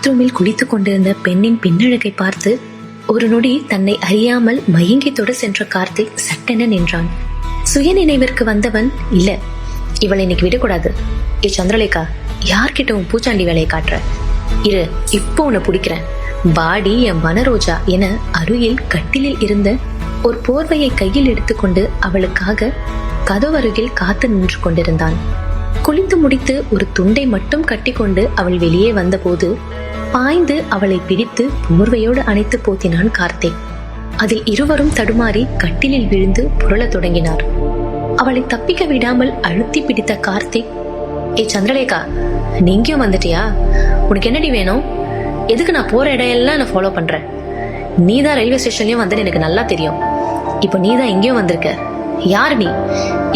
பாத்ரூமில் குளித்துக் கொண்டிருந்த பெண்ணின் பின்னழகை பார்த்து ஒரு நொடி தன்னை அறியாமல் மயங்கி தொட சென்ற கார்த்திக் சட்டென நின்றான். சுய நினைவிற்கு வந்தவன், இல்ல இவளை இன்னைக்கு விடக்கூடாது. ஏ சந்திரலேகா, யார்கிட்ட உன் பூச்சாண்டி வேலையை காட்டுற? இரு, இப்போ உன்னை பிடிக்கிறேன், பாடி என் வனரோஜா என அருகில் கட்டிலில் இருந்த ஒரு போர்வையை கையில் எடுத்துக்கொண்டு அவளுக்காக கதவருகில் காத்து நின்று கொண்டிருந்தான். குளித்து முடித்து ஒரு துண்டை மட்டும் கட்டிக்கொண்டு அவள் வெளியே வந்தபோது பாய்ந்து அவளை பிடித்து போர்வையோடு அணைத்து போத்தினான் கார்த்திக். அதில் இருவரும் தடுமாறி கட்டிலில் விழுந்து புரளத் தொடங்கினார். அவளை தப்பிக்க விடாமல் அழுத்தி பிடித்த கார்த்திக், ஏ சந்திரலேகா, நீ இங்கேயும் வந்துட்டியா? உனக்கு என்னடி வேணும்? எதுக்கு நான் போற இடையெல்லாம் நான் ஃபாலோ பண்றேன்? நீதான் ரயில்வே ஸ்டேஷன்லயும் வந்து எனக்கு நல்லா தெரியும். இப்போ நீதான் இங்கேயும் வந்திருக்க. யாரு நீ?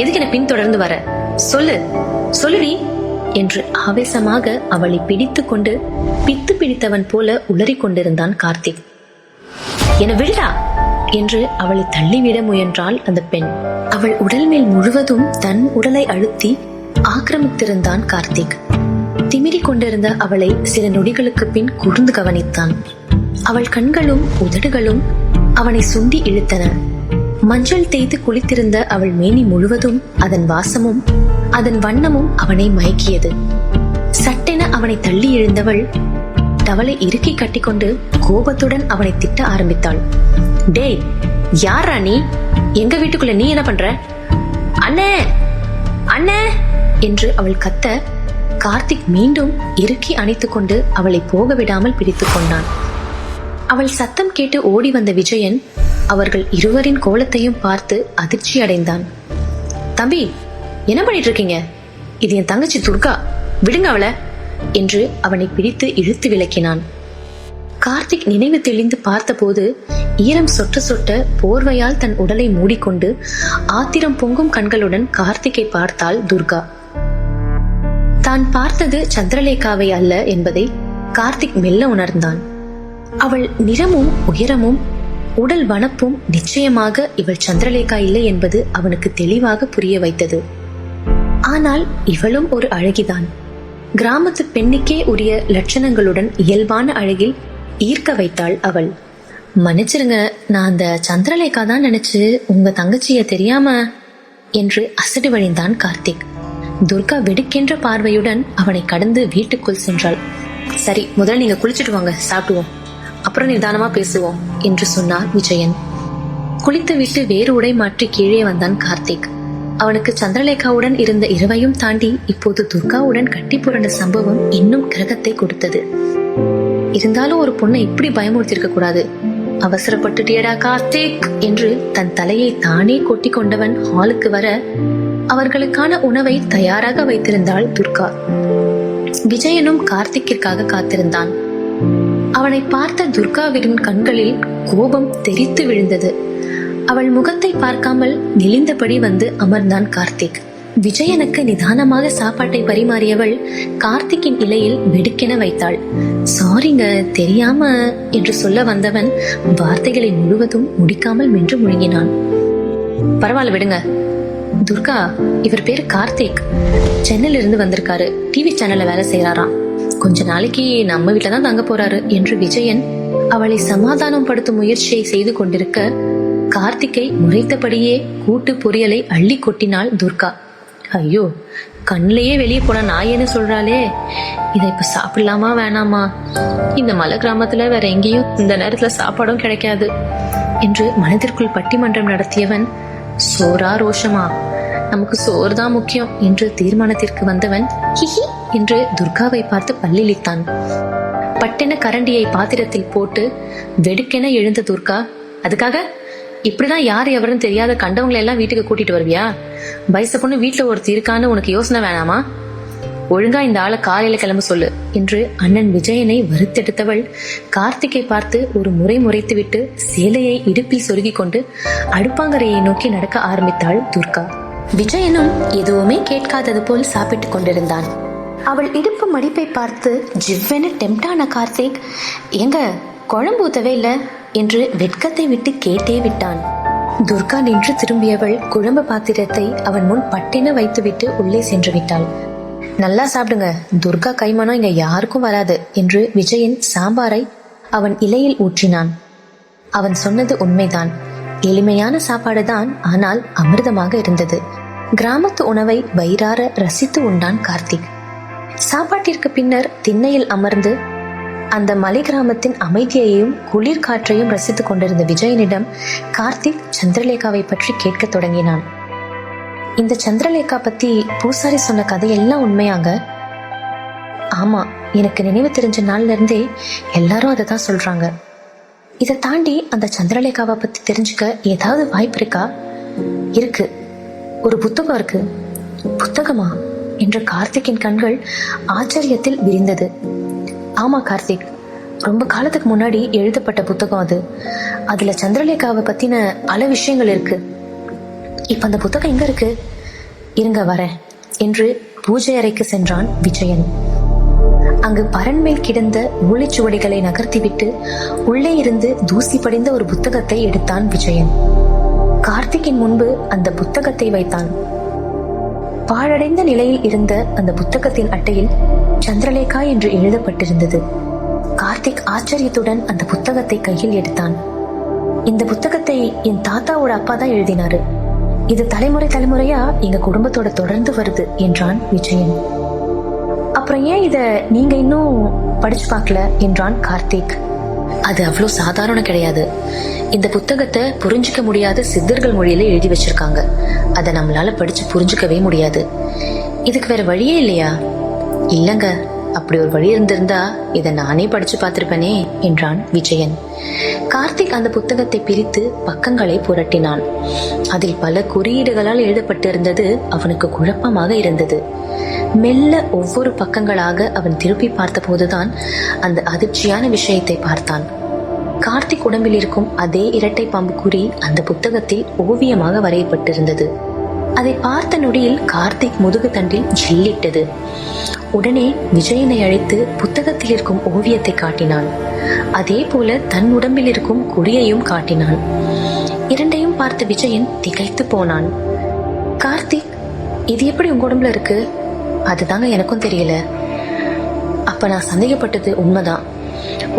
எதுக்கு என்ன பின்தொடர்ந்து வர? சொல்லு சொல்லுடி என்று ஆவேசமாக அவளை பிடித்து கொண்டு பித்து பிடித்தவன் போல உளறி கொண்டிருந்தான் கார்த்திக். என விடா என்று அவளை தள்ளிவிட முயன்றாள் அந்த பெண். அவள் உடல் மேல் முழுவதும் தன் உடலை அழுத்தி ஆக்கிரமித்திருந்தான் கார்த்திக். திமிரி கொண்டிருந்த அவளை சில நொடிகளுக்கு பின் கூர்ந்து கவனித்தான். அவள் கண்களும் உதடுகளும் அவனை சுண்டி இழுத்தன. மஞ்சள் தேய்த்து குளித்திருந்த அவள் மேனி முழுவதும் அதன் வாசமும் அதன் வண்ணமும் அவனை மயக்கியது. சட்டென அவனை தள்ளி எழுந்தவள் டவலை இறுக்கி கட்டிக்கொண்டு கோபத்துடன் அவனை திட்ட ஆரம்பித்தாள். டேய், யாரா நீ? எங்க வீட்டுக்குள்ள நீ என்ன பண்ற? அண்ணே அண்ணே என்று அவள் கத்த கார்த்திக் மீண்டும் இறுக்கி அணைத்துக் கொண்டு அவளை போக விடாமல் பிடித்துக் கொண்டான். அவள் சத்தம் கேட்டு ஓடி வந்த விஜயன் அவர்கள் இருவரின் கோலத்தையும் பார்த்து அதிர்ச்சி அடைந்தான். தம்பி, என்ன பண்ணிட்டு இருக்கீங்க? இது என் தங்கச்சி துர்கா, விடுங்க அவளை என்று அவனை பிடித்து இழுத்து விலக்கினான். கார்த்திக் நினைவு தெளிந்து பார்த்தபோது ஈரம் சொட்ட சொட்ட போர்வையால் தன் உடலை மூடிக்கொண்டு ஆத்திரம் பொங்கும் கண்களுடன் கார்த்திக்கை பார்த்தாள் துர்கா. தான் பார்த்தது சந்திரலேகாவை அல்ல என்பதை கார்த்திக் மெல்ல உணர்ந்தான். அவள் நிறமும் உயரமும் உடல் வனப்பும் நிச்சயமாக இவள் சந்திரலேகா இல்லை என்பது அவனுக்கு தெளிவாக புரிய வைத்தது. ஆனால் இவளும் ஒரு அழகிதான். கிராமத்து பெண்ணுக்கே உரிய லட்சணங்களுடன் இயல்பான அழகில் ஈர்க்க வைத்தாள் அவள். மன்னிச்சிருங்க, நான் அந்த சந்திரலேகா தான் நினைச்சு உங்க தங்கச்சிய தெரியாம என்று அசடு வழிந்தான் கார்த்திக். துர்கா வெடுக்கென்ற பார்வையுடன் அவனை கடந்து வீட்டுக்குள் சென்றாள். சரி, முதல்ல நீங்க குளிச்சுட்டு வாங்க, சாப்பிடுவோம், அப்புறம் நிதானமா பேசுவோம் என்று சொன்னார் விஜயன். குளித்து விட்டு வேறு உடை மாற்றி கீழே வந்தான் கார்த்திக். அவனுக்கு சந்திரலேகாவுடன் இருந்த இரவையும் தாண்டி இப்போது துர்காவுடன் கட்டி புரண்ட சம்பவம் இன்னும் கிரகத்தை கொடுத்தது. இருந்தாலும் ஒரு பொண்ணை இப்படி பயமுறுத்திருக்க கூடாது. அவசரப்பட்டுட்டியடா கார்த்திக் என்று தன் தலையை தானே கொட்டி கொண்டவன் ஹாலுக்கு வர அவர்களுக்கான உணவை தயாராக வைத்திருந்தாள் துர்கா. விஜயனும் கார்த்திக்கிற்காக காத்திருந்தான். அவனை பார்த்த துர்காவின் கண்களில் கோபம் தெரித்து விழுந்தது. அவள் முகத்தை பார்க்காமல் நெளிந்தபடி வந்து அமர்ந்தான் கார்த்திக். விஜயனுக்கு நிதானமாக சாப்பாட்டை பரிமாறியவள் கார்த்திக்கின் இலையில் வெடுக்கென வைத்தாள். சாரிங்க, தெரியாம என்று சொல்ல வந்தவன் வார்த்தைகளை முழுவதும் முடிக்காமல் மென்று முழுங்கினான். பரவாயில்ல, விடுங்க. துர்கா, இவர் பேரு கார்த்திக், சென்னையில இருந்து வந்திருக்காரு. டிவி சேனல்ல வேலை செய்யறாராம். கொஞ்ச நாளைக்கு நம்ம வீட்டுல தான் தங்க போறாரு என்று விஜயன் அவளை சமாதானம் படுத்தும் முயற்சியை செய்து கொண்டிருக்க கார்த்திக்கை முறைத்தபடியே கூட்டு பொரியலை அள்ளி கொட்டினாள் துர்கா. ஐயோ, கண்ணிலேயே வெளியே போன நாயேன்னு சொல்றாளே, இதை இப்ப சாப்பிடலாமா வேணாமா? இந்த மலை கிராமத்துல வேற எங்கேயும் இந்த நேரத்துல சாப்பாடும் கிடைக்காது என்று மனதிற்குள் பட்டிமன்றம் நடத்தியவன், சோரா ரோஷமா, நமக்கு சோறு தான் முக்கியம் என்று தீர்மானத்திற்கு வந்தவன் ஹிஹி என்று துர்காவை பார்த்து பல்லிழித்தான். பட்டென கரண்டியை பாத்திரத்தில் போட்டு வெடுக்கென எழுந்த துர்கா, அதுக்காக இப்படிதான் யார் எவரும் தெரியாத கண்டவங்களை எல்லாம் வீட்டுக்கு கூட்டிட்டு வருவியா? வயசு பொண்ணு வீட்டுல ஒருத்தி இருக்கான்னு உனக்கு யோசனை வேணாமா? ஒழுங்கா இந்த ஆளை காலையில கிளம்ப சொல்லு என்று அண்ணன் விஜயனை வருத்தெடுத்தவள் கார்த்திகை பார்த்து ஒரு முறை முறைத்து விட்டு சேலையை இடுப்பில் சொருகி கொண்டு அடுப்பாங்கரையை நோக்கி நடக்க ஆரம்பித்தாள் துர்கா. விஜயனும் எதுவுமே கேட்காதது போல் சாப்பிட்டு கொண்டிருந்தான். அவள் இடுப்பு மடிப்பை பார்த்து ஜிவ்வென டெம்டான கார்த்திக், எங்க குழம்பு ஊத்தவே இல்ல என்று வெட்கத்தை விட்டு கேட்டே விட்டான். துர்கா நின்று திரும்பியவள் குழம்பு பாத்திரத்தை அவன் முன் பட்டென வைத்துவிட்டு உள்ளே சென்று விட்டாள். நல்லா சாப்பிடுங்க, துர்கா கைமனம் இங்க யாருக்கும் வராது என்று விஜயன் சாம்பாரை அவன் இலையில் ஊற்றினான். அவன் சொன்னது உண்மைதான். எளிமையான சாப்பாடுதான், ஆனால் அமிர்தமாக இருந்தது. கிராமத்து உணவை வயிறார ரசித்து உண்டான் கார்த்திக். சாப்பாட்டிற்கு பின்னர் திண்ணையில் அமர்ந்து அந்த மலை கிராமத்தின் அமைதியையும் குளிர் காற்றையும் ரசித்துக் கொண்டிருந்த விஜயனிடம் கார்த்திக் சந்திரலேகாவை பற்றி கேட்க தொடங்கினான். இந்த சந்திரலேகா பத்தி பூசாரி சொன்ன கதையெல்லாம் உண்மையாங்க? ஆமா, எனக்கு நினைவு தெரிஞ்ச நாள்ல இருந்தே எல்லாரும் அதை தான் சொல்றாங்க. இதை தாண்டி அந்த சந்திரலேகாவை பத்தி தெரிஞ்சுக்க ஏதாவது வாய்ப்பு இருக்கா? இருக்கு, ஒரு புத்தகம் இருக்கு. புத்தகமா என்ற கார்த்திக்கின் கண்கள் ஆச்சரியத்தில் விரிந்தது. ஆமா கார்த்திக், ரொம்ப காலத்துக்கு முன்னாடி எழுதப்பட்ட புத்தகம் அது. அதுல சந்திரலேகாவை பத்தின பல விஷயங்கள் இருக்கு. இப்ப அந்த புத்தகம் எங்க இருக்கு? இருங்க வரேன் என்று பூஜை அறைக்கு சென்றான் விஜயன். அங்கு பரண்மேல் கிடந்த ஓலைச்சுவடிகளை நகர்த்திவிட்டு உள்ளே இருந்து தூசி படிந்த ஒரு புத்தகத்தை எடுத்தான் விஜயன். கார்த்திக்கின் முன்பு அந்த புத்தகத்தை வைத்தான். பாழடைந்த நிலையில் இருந்த அந்த புத்தகத்தின் அட்டையில் சந்திரலேகா என்று எழுதப்பட்டிருந்தது. கார்த்திக் ஆச்சரியத்துடன் அந்த புத்தகத்தை கையில் எடுத்தான். இந்த புத்தகத்தை என் தாத்தாவோட அப்பா தான் எழுதினாரு. இது தலைமுறையா எங்க குடும்பத்தோட தொடர்ந்து வருது என்றான் விஜயன். அப்புறம் ஏன் இத நீங்க இன்னும் படிச்சு பார்க்கல என்றான் கார்த்திக். அது அவ்வளவு சாதாரணம் கிடையாது. இந்த புத்தகத்தை புரிஞ்சிக்க முடியாத சித்தர்கள் மொழியில எழுதி வச்சிருக்காங்க. அதை நம்மளால படிச்சு புரிஞ்சுக்கவே முடியாது. இதுக்கு வேற வழியே இல்லையா? இல்லங்க, அப்படி ஒரு வழி இருந்திருந்தா இதை நானே படிச்சு பார்த்திருப்பேனே என்றான் விஜயன். கார்த்திக் அந்த புத்தகத்தை பிரித்து பக்கங்களை புரட்டினான். அதில் பல குறியீடுகளால் எழுதப்பட்டிருந்தது. அவனுக்கு குழப்பமாக இருந்தது. மெல்ல ஒவ்வொரு பக்கங்களாக அவன் திருப்பி பார்த்த போதுதான் அந்த அதிர்ச்சியான விஷயத்தை பார்த்தான். கார்த்திக் உடம்பில் இருக்கும் அதே இரட்டை பாம்பு குறி அந்த புத்தகத்தில் ஓவியமாக வரையப்பட்டிருந்தது. அதை பார்த்த நொடியில் கார்த்திக் முதுகு தண்டில் ஜில்லிட்டது. உடனே விஜயனை அழைத்து புத்தகத்தில் இருக்கும் ஓவியத்தை காட்டினான். அதே போல தன் உடம்பில் இருக்கும் குறியையும் காட்டினான். இரண்டையும் பார்த்த விஜயன் திகைத்து போனான். கார்த்திக், இது எப்படி உங்க உடம்புல இருக்கு? அதுதாங்க எனக்கும் தெரியல. அப்ப நான் சந்தேகப்பட்டது உண்மைதான்.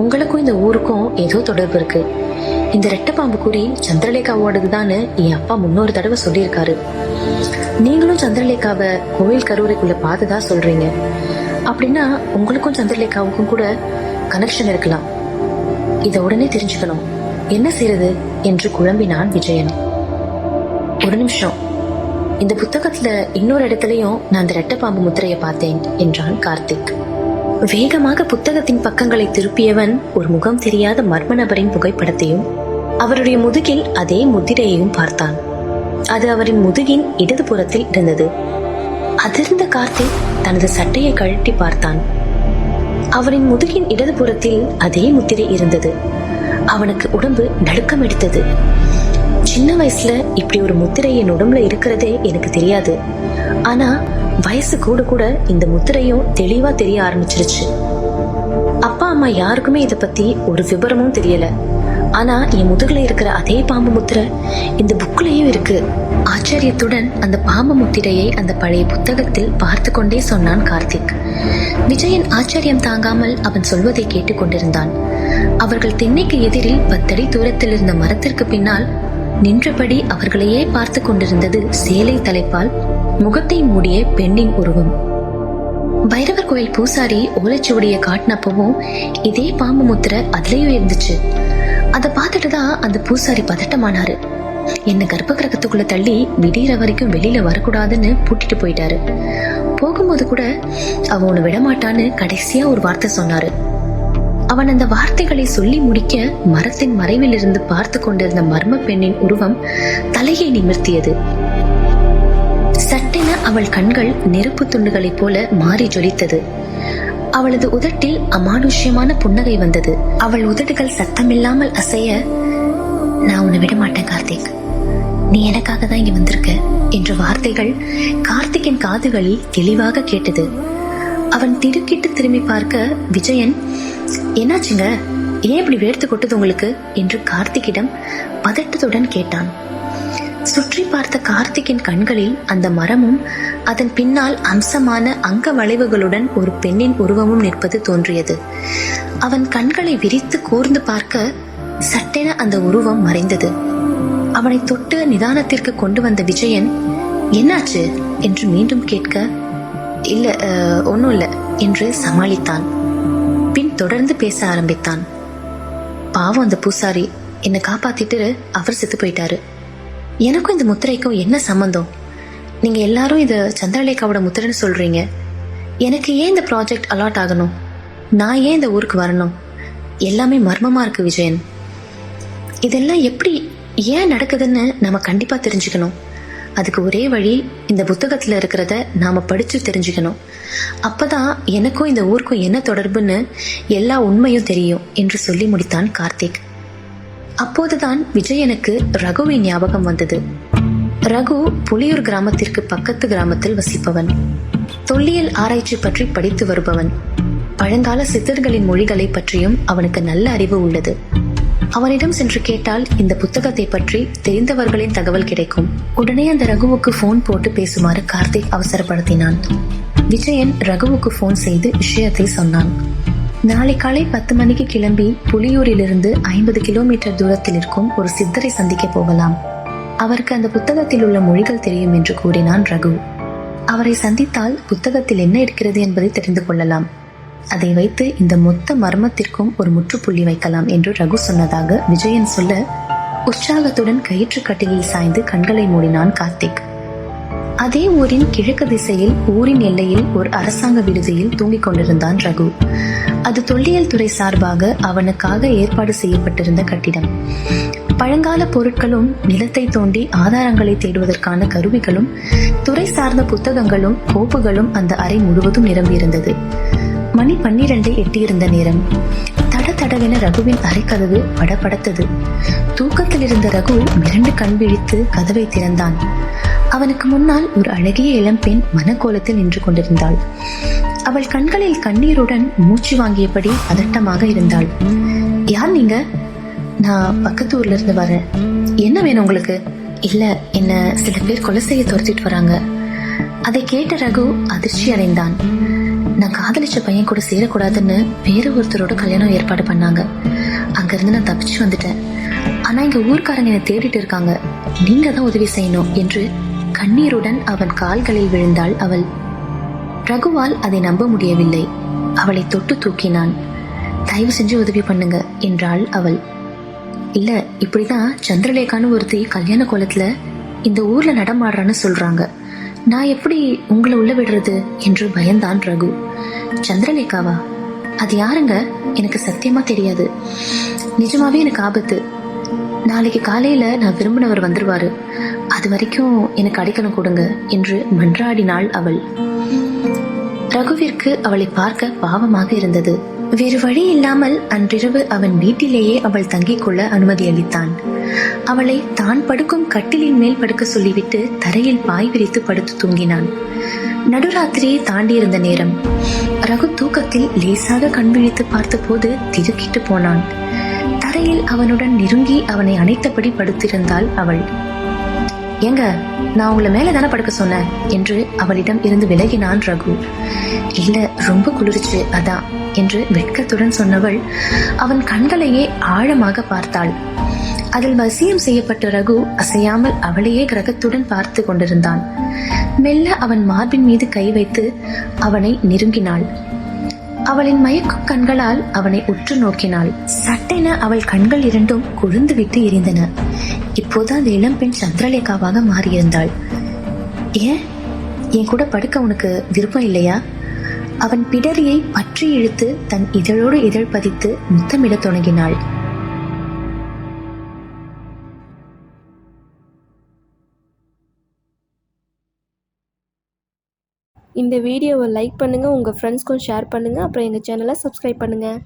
உங்களுக்கும் இந்த ஊருக்கும் ஏதோ தொடர்பு இருக்கு. இந்த ரெட்டை பாம்பு குறி சந்திரலேகாவோடதுதான்னு என் அப்பா முன்னொரு தடவை சொல்லியிருக்காரு. நீங்களும் சந்திரலேகாவை கோவில் கருவறைக்குள்ள பார்த்துதான் சொல்றீங்க. அப்படின்னா உங்களுக்கும் சந்திரலேகாவுக்கும் கூட கனெக்ஷன் இருக்கலாம். இதை உடனே தெரிஞ்சுக்கணும். என்ன செய்யறது என்று குழம்பினான் விஜயன். ஒரு நிமிஷம், இந்த புத்தகத்துல இன்னொரு இடத்துலயும் நான் அந்த ரெட்டை பாம்பு முத்திரையை பார்த்தேன் என்றான் கார்த்திக். வேகமாக புத்தகத்தின் பக்கங்களை திருப்பியவன் ஒரு முகம் தெரியாத மர்ம நபரின் புகைப்படத்தையும் அவருடைய முதுகில் அதே முத்திரையையும் பார்த்தான். அது அவரின் முதுகின் இடது புறத்தில் இருந்தது. அதிர்ந்த கார்த்திக் தனது சட்டையை கழட்டி பார்த்தான். அவரின் முதுகின் இடது புறத்தில் அதே முத்திரை இருந்தது. அவனுக்கு உடம்பு நடுக்கம் எடுத்தது. சின்ன வயசுல இப்படி ஒரு முத்திரை என் உடம்புல இருக்கிறதே எனக்கு தெரியாது. ஆனா வயசு கூட கூட இந்த முத்திரையும் தெளிவா தெரிய ஆரம்பிச்சிருச்சு. அப்பா அம்மா யாருக்குமே இத பத்தி ஒரு விபரமும் தெரியல. ஆனா என் முதுகுல இருக்கிற அதே பாம்பு முத்திரை இந்த புக்லயும் இருக்கு. ஆச்சரியத்துடன் அந்த பாம்பு முத்திரையை அந்த பழைய புத்தகத்தில் பார்த்து கொண்டே சொன்னான் கார்த்திக். விஜயன் ஆச்சரியம் தாங்காமல் அவன் சொல்வதை கேட்டுக் கொண்டிருந்தான். அவர்கள் திண்ணைக்கு எதிரில் 10 அடி தூரத்தில் இருந்த மரத்திற்கு பின்னால் நின்றபடி அவர்களையே பார்த்து கொண்டிருந்தது சேலை தலைப்பால் முகத்தை மூடிய பெண்ணின் உருவம். பைரவர் கோயில் பூசாரி ஓலைச்சுவடிய காட்டினப்பவும் இதே பாம்பு முத்திரை அதுலயும் இருந்துச்சு. அதை பார்த்துட்டுதான் அந்த பூசாரி பதட்டமானாரு. என்ன கர்ப்ப கிரகத்துக்குள்ள தள்ளி விடிகிற வரைக்கும் வெளியில வரக்கூடாதுன்னு பூட்டிட்டு போயிட்டாரு. போகும்போது கூட அவன் உன்னை விடமாட்டான்னு கடைசியா ஒரு வார்த்தை சொன்னாரு. அவன் அந்த வார்த்தைகளை சொல்லி முடிக்க மரத்தின் மறைவில் இருந்து பார்த்து கொண்டிருந்த மர்ம பெண்ணின் உருவம் தலையை நிமிர்த்தியது. சட்டென அவள் கண்கள் நெருப்பு துண்டுகளைப் போல மாறி ஜொலித்தது. அவளது உதட்டில் அமானுஷ்யமான புன்னகை வந்தது. அவள் உதடுகள் சத்தமில்லாமல் அசைய, நான் உன்னை விட மாட்டேன் கார்த்திக், நீ எனக்காக தான் இங்க வந்திருக்க என்ற வார்த்தைகள் கார்த்திக்கின் காதுகளில் தெளிவாக கேட்டது. அவன் திடுக்கிட்டு திரும்பி பார்க்க விஜயன், என்னாச்சுங்க, ஏன் இப்படி வேர்த்து கொட்டுது உங்களுக்கு என்று கார்த்திக்கிடம் பதட்டத்துடன் கேட்டான். சுற்றி பார்த்த கார்த்திக்கின் கண்களில் அந்த மரமும் அதன் பின்னால் அம்சமான அங்க வளைவுகளுடன் ஒரு பெண்ணின் உருவமும் நிற்பது தோன்றியது. அவன் கண்களை விரித்து கூர்ந்து பார்க்க சட்டென அந்த உருவம் மறைந்தது. அவனை தொட்டு நிதானத்திற்கு கொண்டு வந்த விஜயன், என்னாச்சு என்று மீண்டும் கேட்க, இல்ல ஒன்னும் இல்ல என்று சமாளித்தான். பின் தொடர்ந்து பேச ஆரம்பித்தான். பாவம் அந்த பூசாரி, என்னை காப்பாத்திட்டு அவர் செத்து போயிட்டாரு. எனக்கும் இந்த முத்திரைக்கும் என்ன சம்பந்தம்? நீங்க எல்லாரும் இத சந்திரலேகாவோட முத்திரைன்னு சொல்றீங்க. எனக்கு ஏன் இந்த ப்ராஜெக்ட் அலாட் ஆகணும்? நான் ஏன் இந்த ஊருக்கு வரணும்? எல்லாமே மர்மமா இருக்கு விஜயன். இதெல்லாம் எப்படி ஏன் நடக்குதுன்னு நம்ம கண்டிப்பா தெரிஞ்சுக்கணும். அதுக்கு ஒரே வழி இந்த புத்தகத்துல இருக்கிறத நாம படிச்சு தெரிஞ்சுக்கணும். அப்பதான் எனக்கும் இந்த ஊருக்கும் என்ன தொடர்புன்னு எல்லா உண்மையும் தெரியும் என்று சொல்லி முடித்தான் கார்த்திக். அப்போதுதான் விஜயனுக்கு ரகுவின் ஞாபகம் வந்தது. ரகு புலியூர் கிராமத்திற்கு பக்கத்து கிராமத்தில் வசிப்பவன். தொல்லியல் ஆராய்ச்சி பற்றி படித்து வருபவன். பழங்கால சித்தர்களின் மொழிகளை பற்றியும் அவனுக்கு நல்ல அறிவு உள்ளது. அவனிடம் சென்று கேட்டால் இந்த புத்தகத்தை பற்றி தெரிந்தவர்களின் தகவல் கிடைக்கும். உடனே அந்த ரகுவுக்கு போன் போட்டு பேசுமாறு கார்த்திக் அவசரப்படுத்தினான். விஜயன் ரகுவுக்கு போன் செய்து விஷயத்தை சொன்னான். நாளை காலை 10 மணிக்கு கிளம்பி புலியூரிலிருந்து 50 கிலோமீட்டர் தூரத்தில் இருக்கும் ஒரு சித்தரை சந்திக்க போகலாம். அவருக்கு அந்த புத்தகத்தில் உள்ள மொழிகள் தெரியும் என்று கூறினான் ரகு. அவரை சந்தித்தால் புத்தகத்தில் என்ன இருக்கிறது என்பதை தெரிந்து கொள்ளலாம். அதை வைத்து இந்த மொத்த மர்மத்திற்கும் ஒரு முற்றுப்புள்ளி வைக்கலாம் என்று ரகு சொன்னதாக விஜயன் சொல்ல, உற்சாகத்துடன் கயிற்று கட்டிலில் சாய்ந்து கண்களை மூடினான் கார்த்திக். அதே ஊரின் கிழக்கு திசையில் ஊரின் எல்லையில் ஒரு அரசாங்க விடுதியில் தூங்கிக் கொண்டிருந்தான் ரகு. அது தொல்லியல் துறை சார்பாக அவனுக்காக ஏற்பாடு செய்யப்பட்டிருந்த கட்டிடம். பழங்கால பொருட்களும் நிலத்தை தோண்டி ஆதாரங்களை தேடுவதற்கான கருவிகளும் துறை சார்ந்த புத்தகங்களும் கோப்புகளும் அந்த அறை முழுவதும் நிரம்பியிருந்தது. மணி 12 எட்டியிருந்த நேரம். தட தடவென ரகுவின் அறைக்கதவு படபடத்தது. தூக்கத்தில் இருந்த ரகு மிரண்டு கண் விழித்து கதவை திறந்தான். அவனுக்கு முன்னால் ஒரு அழகிய இளம்பெண் மனக்கோலத்தில் நின்று கொண்டிருந்தாள். அவள் கண்களில் கண்ணீருடன் மூச்சு வாங்கியபடி பதட்டமாக இருந்தாள். யார் நீங்க? நான் பக்கத்து ஊர்ல இருந்து வரேன். என்ன வேணும் உங்களுக்கு? இல்ல, என்ன சில பேர் கொலை செய்ய துரத்திட்டு வராங்க. அதை கேட்ட ரகு அதிர்ச்சி அடைந்தான். நான் காதலிச்ச பையன் கூட சேரக்கூடாதுன்னு வேற ஒருத்தரோட கல்யாணம் ஏற்பாடு பண்ணாங்க. அங்கிருந்து நான் தப்பிச்சு வந்துட்டேன். ஆனா இங்க ஊர்க்காரங்க என்னை தேடிட்டு இருக்காங்க. நீங்க தான் உதவி செய்யணும் என்று கண்ணீருடன் அவன் கால்களில் விழுந்தாள் அவள். ரகுவால் அதை நம்ப முடியவில்லை. அவளை தொட்டு தூக்கினான். தயவு செஞ்சு உதவி பண்ணுங்க என்றாள் அவள். இல்ல, இப்படிதான் சந்திரலேகான்னு ஒருத்தி கல்யாண கோலத்துல இந்த ஊர்ல நடமாடுறான்னு சொல்றாங்க. நான் எப்படி உங்களை உள்ள விடுறது என்று பயந்தான் ரகு. சந்திரலேகாவா? அது யாருங்க? எனக்கு சத்தியமா தெரியாது. நிஜமாவே எனக்கு ஆபத்து. நாளைக்கு காலையில நான் விரும்பினவர் வந்துருவாரு. அது வரைக்கும் எனக்கு அடைக்கலம் கொடுங்க என்று மன்றாடினாள் அவள். ரகுவிற்கு அவளை பார்க்க பாவமாக இருந்தது. வேறு வழி இல்லாமல் அன்றிரவு அவன் வீட்டிலேயே அவள் தங்கிக் கொள்ள அனுமதி அளித்தான். அவளை தான் படுக்கும் கட்டிலின் மேல் படுக்க சொல்லிவிட்டு தரையில் பாய் விரித்து படுத்து தூங்கினான். நடுராத்திரியை தாண்டியிருந்த நேரம். ரகு தூக்கத்தில் லேசாக கண் விழித்து பார்த்த போது திடுக்கிட்டு போனான். தரையில் அவனுடன் நெருங்கி அவனை அணைத்தபடி படுத்திருந்தாள் அவள். ஏங்க, நான் உங்களை மேல தானே படுக்க சொன்னேன் என்று அவளிடம் இருந்து விலகினான் ரகு. இல்ல, ரொம்ப குளிர்ச்சு அதான் என்று வெட்கத்துடன் சொன்னவள் அவன் கண்களையே ஆழமாக பார்த்தாள். அதில் வசியம் செய்யப்பட்ட ரகு அசையாமல் அவளையே கிரகத்துடன் பார்த்து கொண்டிருந்தான். மெல்ல அவன் மார்பின் மீது கை வைத்து அவனை நெருங்கினாள். அவளின் மயக்கும் கண்களால் அவனை உற்று நோக்கினாள். சட்டென அவள் கண்கள் இரண்டும் கொழுந்து விட்டு எரிந்தன. இப்போது அந்த இளம்பெண் சந்திரலேகாவாக மாறியிருந்தாள். ஏன், என் கூட படுக்க உனக்கு விருப்பம் இல்லையா? அவன் பிடரியை பற்றி இழுத்து தன் இதழோடு இதழ் பதித்து முத்தமிடத் தொடங்கினாள். இந்த வீடியோவை லைக் பண்ணுங்கள், உங்கள் ஃப்ரெண்ட்ஸ்க்கும் ஷேர் பண்ணுங்கள். அப்புறம் எங்கள் சேனலை சப்ஸ்கிரைப் பண்ணுங்கள்.